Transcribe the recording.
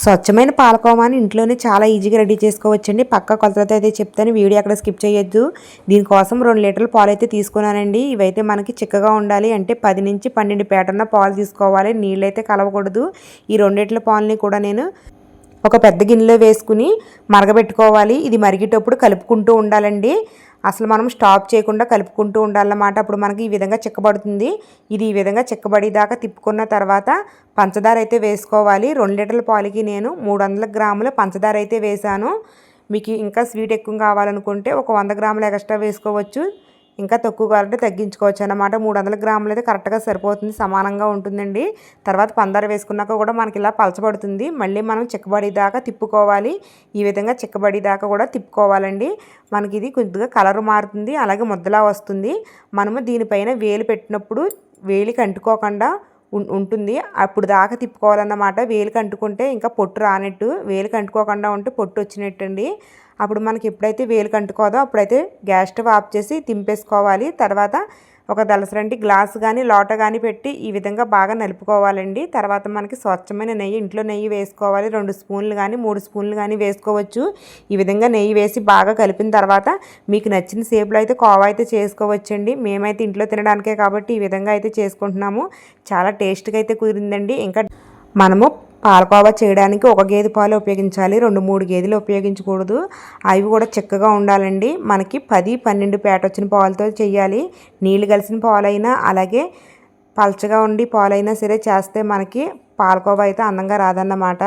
స్వచ్ఛమైన పాలకోవాని ఇంట్లోనే చాలా ఈజీగా రెడీ చేసుకోవచ్చండి. పక్కా కొలతలతో అయితే చెప్తాను, వీడియో అక్కడ స్కిప్ చేయొద్దు. దీనికోసం 2 లీటర్ల పాలు అయితే తీసుకున్నానండి. ఇవైతే మనకి చిక్కగా ఉండాలి అంటే 10 నుంచి 12 పేటన్న పాలు తీసుకోవాలి. నీళ్ళైతే కలవకూడదు. ఈ 2 లీటర్ల పాలని కూడా నేను ఒక పెద్ద గిన్నెలో వేసుకుని మరగబెట్టుకోవాలి. ఇది మరిగేటప్పుడు కలుపుకుంటూ ఉండాలండి. అసలు మనం స్టాప్ చేయకుండా కలుపుకుంటూ ఉండాలన్నమాట. అప్పుడు మనకి ఈ విధంగా చిక్కబడుతుంది. ఇది ఈ విధంగా చిక్కబడేదాకా తిప్పుకున్న తర్వాత పంచదార అయితే వేసుకోవాలి. 2 లీటర్ల పాలకి నేను 300 గ్రాముల పంచదార అయితే వేసాను. మీకు ఇంకా స్వీట్ ఎక్కువ కావాలనుకుంటే ఒక 100 గ్రాములు ఎక్స్ట్రా వేసుకోవచ్చు. ఇంకా తక్కువ కావాలంటే తగ్గించుకోవచ్చు అన్నమాట. 300 గ్రాములు అయితే కరెక్ట్గా సరిపోతుంది, సమానంగా ఉంటుందండి. తర్వాత పంచదార వేసుకున్నాక కూడా మనకి ఇలా పలచబడుతుంది. మళ్ళీ మనం చిక్కబడేదాకా తిప్పుకోవాలి. ఈ విధంగా చిక్కబడేదాకా కూడా తిప్పుకోవాలండి. మనకి ఇది కొద్దిగా కలర్ మారుతుంది, అలాగే ముద్దలా వస్తుంది. మనము దీనిపైన వేలు పెట్టినప్పుడు వేలికి అంటుకోకుండా ఉంటుంది. అప్పుడు దాకా తిప్పుకోవాలన్నమాట. వేలికి అంటుకుంటే ఇంకా పొట్టు రానట్టు, వేలికి అంటుకోకుండా ఉంటే పొట్టు వచ్చినట్టు అండి. అప్పుడు మనకి ఎప్పుడైతే వేలికి అంటుకోదో అప్పుడైతే గ్యాస్ స్టవ్ ఆఫ్ చేసి తింపేసుకోవాలి. తర్వాత ఒక దలసరంటి గ్లాస్ కానీ లోట కానీ పెట్టి ఈ విధంగా బాగా నలుపుకోవాలండి. తర్వాత మనకి స్వచ్ఛమైన నెయ్యి, ఇంట్లో నెయ్యి వేసుకోవాలి. 2 స్పూన్లు కానీ 3 స్పూన్లు కానీ వేసుకోవచ్చు. ఈ విధంగా నెయ్యి వేసి బాగా కలిపిన తర్వాత మీకు నచ్చిన షేప్లో అయితే కోవా అయితే చేసుకోవచ్చండి. మేమైతే ఇంట్లో తినడానికే కాబట్టి ఈ విధంగా అయితే చేసుకుంటున్నాము. చాలా టేస్ట్గా అయితే కుదిరిందండి. ఇంకా మనము పాలకోవా చేయడానికి 1 గేదె పాలు ఉపయోగించాలి, 2-3 గేదెలు ఉపయోగించకూడదు. అవి కూడా చిక్కగా ఉండాలండి. మనకి 10-12 పేట వచ్చిన పాలతో చేయాలి. నీళ్ళు కలిసిన పాలైనా అలాగే పలచగా ఉండి పాలైనా సరే చేస్తే మనకి పాలకోవా అయితే అందంగా రాదన్నమాట.